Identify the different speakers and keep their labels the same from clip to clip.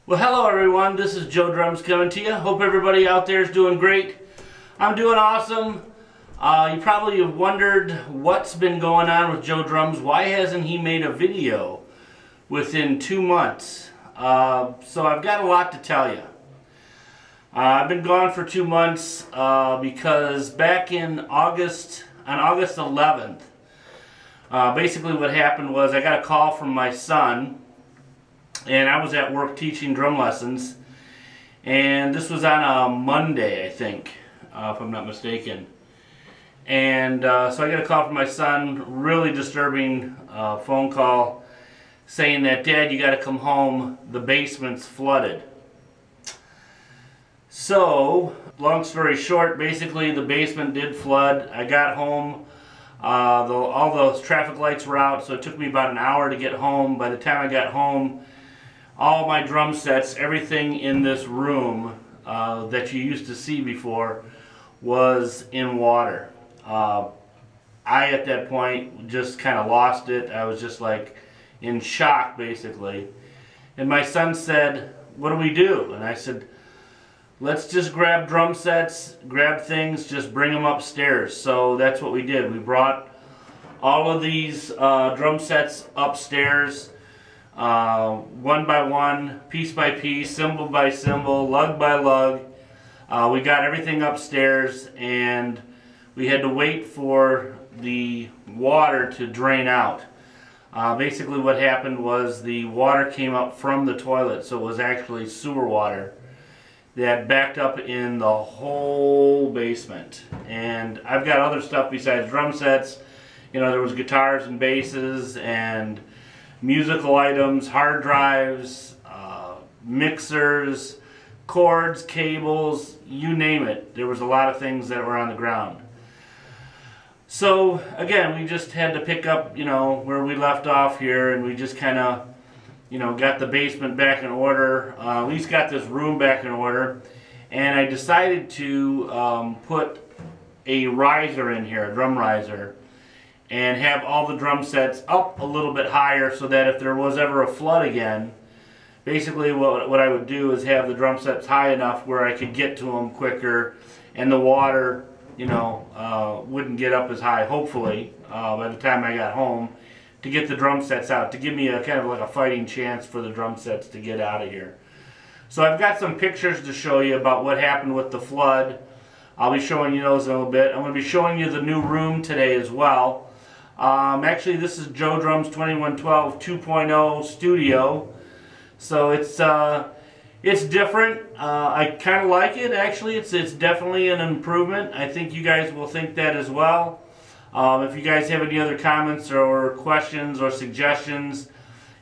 Speaker 1: Well, hello everyone, this is Joe Drums coming to you. Hope everybody out there is doing great. I'm doing awesome. You probably have wondered what's been going on with Joe Drums. Why hasn't he made a video within 2 months? So I've got a lot to tell you. I've been gone for 2 months because back in on August 11th, basically what happened was I got a call from my son. And I was at work teaching drum lessons, and this was on a Monday, I think, if I'm not mistaken. And so I got a call from my son, really disturbing phone call, saying that, "Dad, you got to come home, the basement's flooded." So, long story short, basically the basement did flood. I got home, all those traffic lights were out, so it took me about an hour to get home. By the time I got home, all my drum sets, everything in this room that you used to see before was in water. I, at that point, just kind of lost it. I was just like in shock, basically. And my son said, "What do we do?" And I said, "Let's just grab drum sets, grab things, just bring them upstairs." So that's what we did. We brought all of these drum sets upstairs. One by one, piece by piece, cymbal by cymbal, lug by lug. We got everything upstairs, and we had to wait for the water to drain out. Basically what happened was the water came up from the toilet, so it was actually sewer water that backed up in the whole basement. And I've got other stuff besides drum sets. You know, there was guitars and basses and musical items, hard drives, mixers, cords, cables, you name it. There was a lot of things that were on the ground. So again, we just had to pick up, you know, where we left off here, and we just kind of, you know, got the basement back in order, at least got this room back in order. And I decided to put a riser in here, a drum riser, and have all the drum sets up a little bit higher so that if there was ever a flood again, basically what I would do is have the drum sets high enough where I could get to them quicker, and the water, you know, wouldn't get up as high, hopefully, by the time I got home, to get the drum sets out, to give me a kind of like a fighting chance for the drum sets to get out of here. So I've got some pictures to show you about what happened with the flood. I'll be showing you those in a little bit. I'm going to be showing you the new room today as well. Actually, this is JOEDRUMS2112 2.0 Studio, so it's different. I kind of like it. Actually, it's definitely an improvement. I think you guys will think that as well. If you guys have any other comments or questions or suggestions,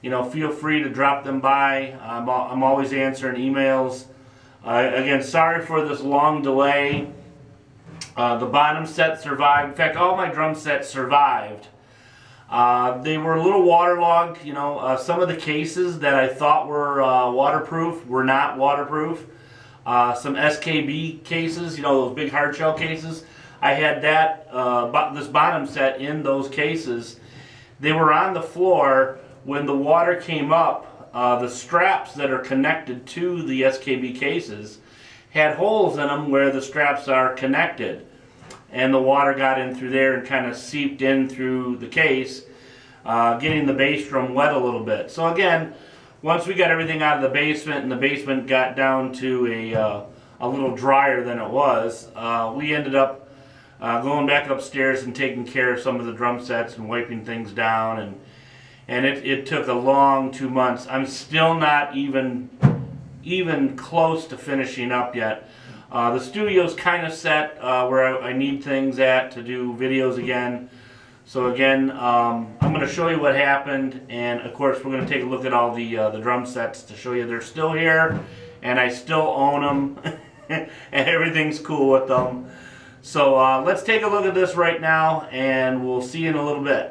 Speaker 1: you know, feel free to drop them by. I'm always answering emails. Again, sorry for this long delay. The bottom set survived. In fact, all my drum sets survived. They were a little waterlogged. You know, some of the cases that I thought were waterproof were not waterproof. Some SKB cases, you know, those big hard shell cases, I had that, this bottom set in those cases. They were on the floor when the water came up. The straps that are connected to the SKB cases had holes in them where the straps are connected, and the water got in through there and kind of seeped in through the case, getting the bass drum wet a little bit. So again, once we got everything out of the basement and the basement got down to a little drier than it was, we ended up going back upstairs and taking care of some of the drum sets and wiping things down, and it took a long 2 months. I'm still not even close to finishing up yet. The studio's kind of set where I need things at to do videos again. So again, I'm going to show you what happened, and of course we're going to take a look at all the drum sets to show you they're still here, and I still own them, and everything's cool with them. So let's take a look at this right now, and we'll see you in a little bit.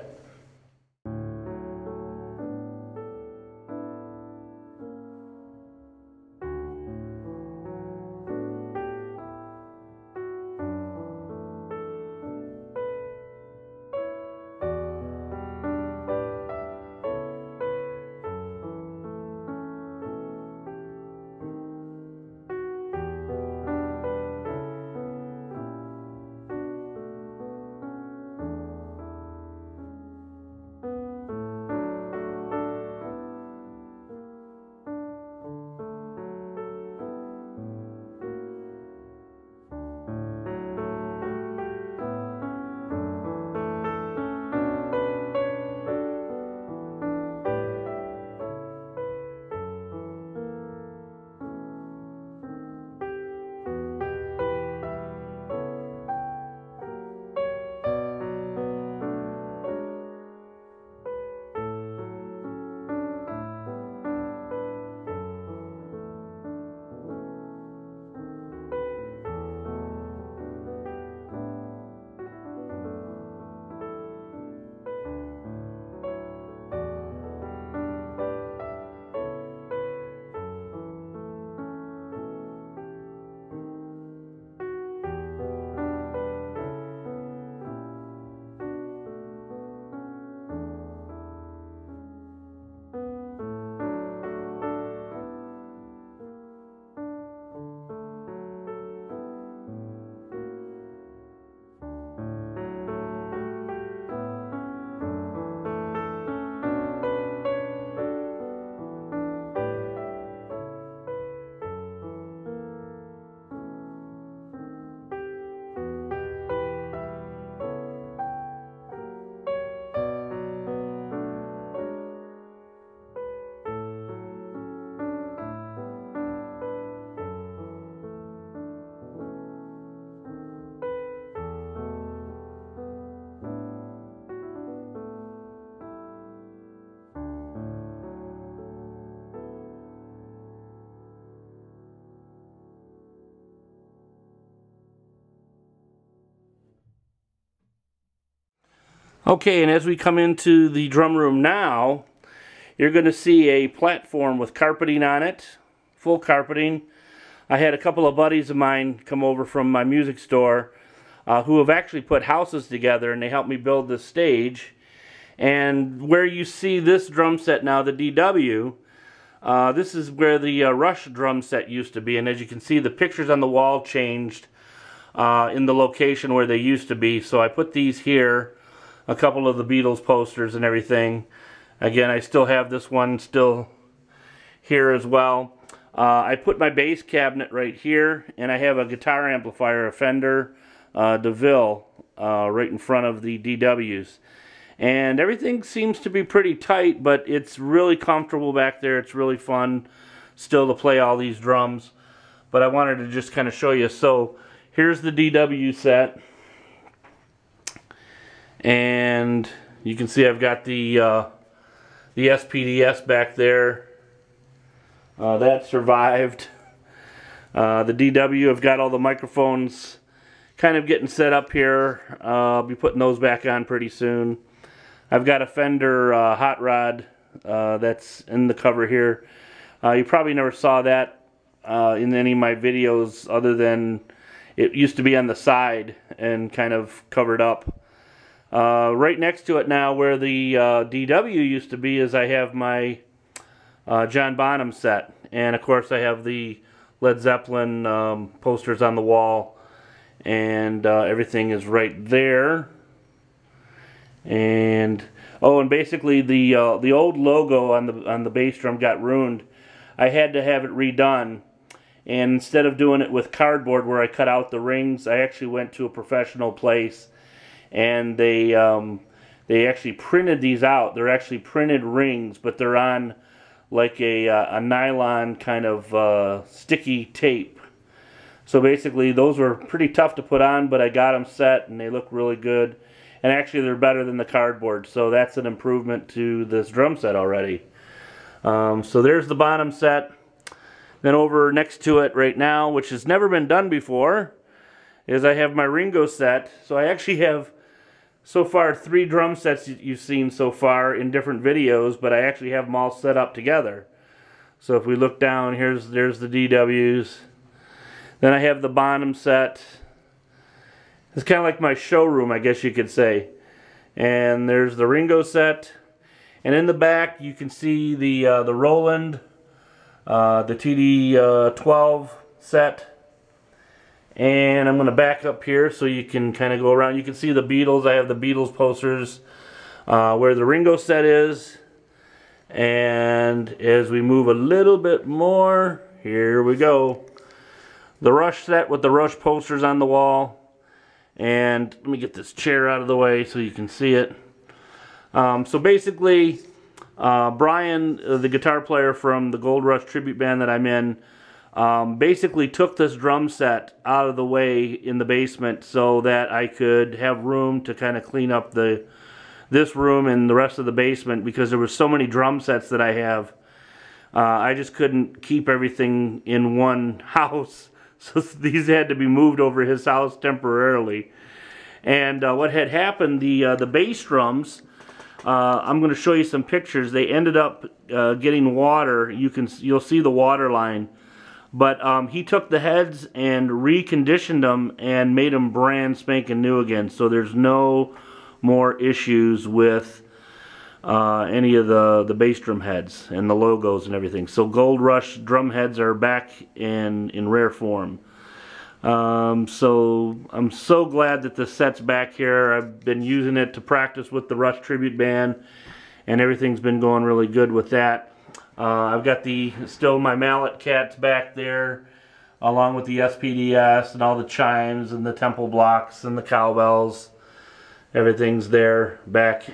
Speaker 1: Okay, and as we come into the drum room now, you're going to see a platform with carpeting on it, full carpeting. I had a couple of buddies of mine come over from my music store who have actually put houses together, and they helped me build this stage. And where you see this drum set now, the DW, this is where the Rush drum set used to be, and as you can see, the pictures on the wall changed in the location where they used to be. So I put these here, a couple of the Beatles posters and everything. Again, I still have this one still here as well. I put my bass cabinet right here, and I have a guitar amplifier, a Fender DeVille, right in front of the DWs. And everything seems to be pretty tight, but it's really comfortable back there. It's really fun still to play all these drums. But I wanted to just kind of show you. So here's the DW set. And you can see I've got the SPDS back there. That survived. The DW, I've got all the microphones kind of getting set up here. I'll be putting those back on pretty soon. I've got a Fender Hot Rod that's in the cover here. You probably never saw that in any of my videos, other than it used to be on the side and kind of covered up. Right next to it now, where the DW used to be, is I have my John Bonham set. And of course I have the Led Zeppelin posters on the wall, and everything is right there. And oh, and basically the old logo on the bass drum got ruined. I had to have it redone, and instead of doing it with cardboard where I cut out the rings, I actually went to a professional place, and they actually printed these out. They're actually printed rings, but they're on like a nylon kind of sticky tape. So basically those were pretty tough to put on, but I got them set and they look really good. And actually they're better than the cardboard, so that's an improvement to this drum set already. So there's the bottom set. Then over next to it right now, which has never been done before, is I have my Ringo set. So I actually have so far 3 drum sets you've seen so far in different videos, but I actually have them all set up together. So if we look down, there's the DWs. Then I have the bottom set. It's kind of like my showroom, I guess you could say. And there's the Ringo set. And in the back you can see the Roland, the TD12 set. And I'm going to back up here so you can kind of go around. You can see the Beatles. I have the Beatles posters where the Ringo set is. And as we move a little bit more, here we go. The Rush set with the Rush posters on the wall. And let me get this chair out of the way so you can see it. So basically, Brian, the guitar player from the Gold Rush tribute band that I'm in, basically took this drum set out of the way in the basement so that I could have room to kind of clean up this room and the rest of the basement, because there were so many drum sets that I have. I just couldn't keep everything in one house, so these had to be moved over his house temporarily. And what had happened, the bass drums, I'm going to show you some pictures. They ended up getting water. You'll see the water line. But he took the heads and reconditioned them and made them brand spanking new again. So there's no more issues with any of the bass drum heads and the logos and everything. So Gold Rush drum heads are back in rare form. So I'm so glad that the set's back here. I've been using it to practice with the Rush tribute band, and everything's been going really good with that. I've got still my mallet cats back there, along with the SPDS and all the chimes and the temple blocks and the cowbells. Everything's there back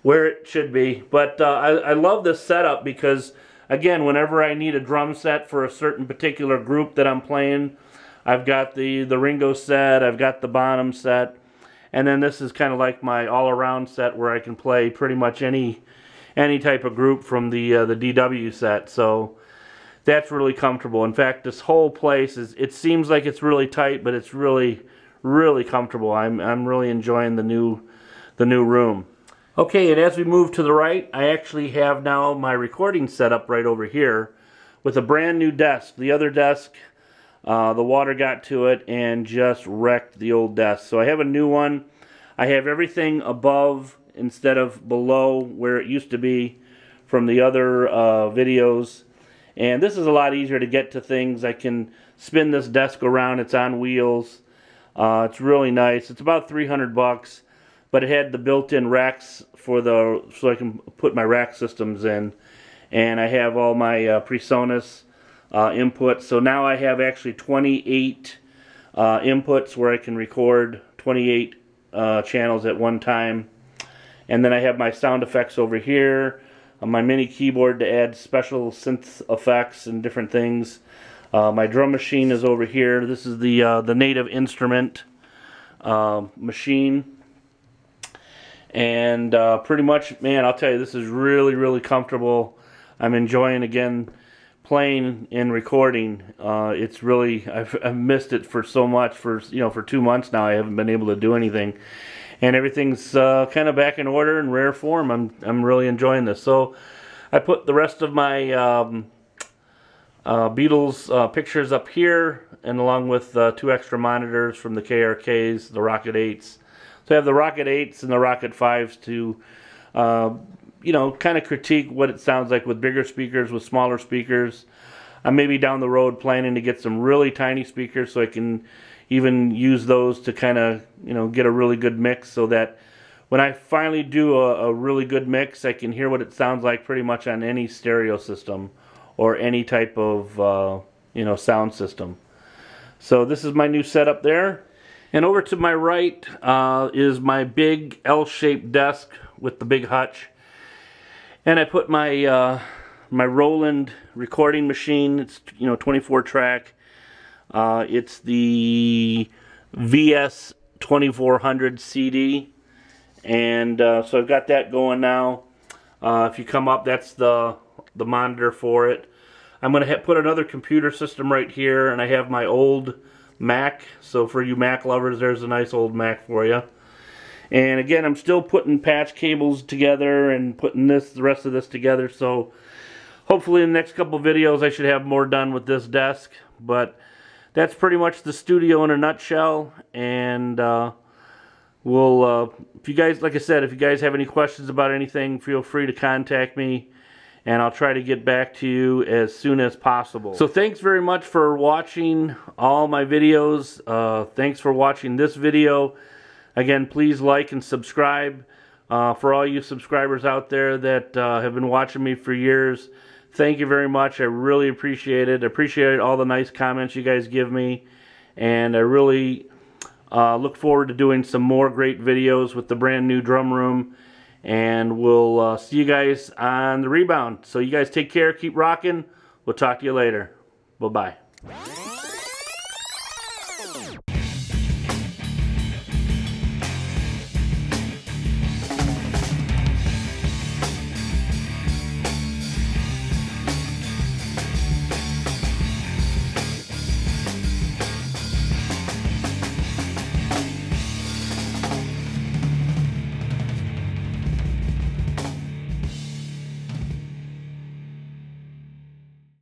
Speaker 1: where it should be. But I love this setup because, again, whenever I need a drum set for a certain particular group that I'm playing, I've got the Ringo set, I've got the Bonham set, and then this is kind of like my all-around set where I can play pretty much any type of group from the DW set. So that's really comfortable. In fact, this whole place it seems like it's really tight, but it's really comfortable. I'm really enjoying the new room. Okay, and as we move to the right, I actually have now my recording set up right over here with a brand new desk. The other desk, the water got to it and just wrecked the old desk. So I have a new one. I have everything above instead of below where it used to be from the other videos. And this is a lot easier to get to things. I can spin this desk around. It's on wheels. It's really nice. It's about 300 bucks, but it had the built-in racks so I can put my rack systems in. And I have all my PreSonus inputs. So now I have actually 28 inputs where I can record 28 channels at one time. And then I have my sound effects over here, my mini keyboard to add special synth effects and different things. My drum machine is over here. This is the Native Instrument machine. And pretty much, man, I'll tell you, this is really comfortable. I'm enjoying, again, playing and recording. It's really, I've missed it for so much. For 2 months now I haven't been able to do anything. And everything's kind of back in order in rare form. I'm really enjoying this. So I put the rest of my Beatles pictures up here, and along with 2 extra monitors from the KRKs, the Rocket 8s. So I have the Rocket 8s and the Rocket 5s to kind of critique what it sounds like with bigger speakers, with smaller speakers. I'm maybe down the road planning to get some really tiny speakers so I can even use those to kind of get a really good mix, so that when I finally do a really good mix, I can hear what it sounds like pretty much on any stereo system or any type of you know, sound system. So this is my new setup there. And over to my right is my big L-shaped desk with the big hutch. And I put my my Roland recording machine. It's, you know, 24 track. It's the VS 2400 CD, and so I've got that going now. If you come up, that's the monitor for it. I'm going to put another computer system right here, and I have my old Mac. So for you Mac lovers, there's a nice old Mac for you. And again, I'm still putting patch cables together and putting the rest of this together. So hopefully in the next couple videos I should have more done with this desk. But that's pretty much the studio in a nutshell. And we'll, if you guys, like I said, if you guys have any questions about anything, feel free to contact me, and I'll try to get back to you as soon as possible. So thanks very much for watching all my videos. Thanks for watching this video. Again, please like and subscribe. For all you subscribers out there that have been watching me for years, thank you very much. I really appreciate it. I appreciate all the nice comments you guys give me, and I really look forward to doing some more great videos with the brand new drum room. And we'll see you guys on the rebound. So you guys take care, keep rocking. We'll talk to you later. Bye-bye.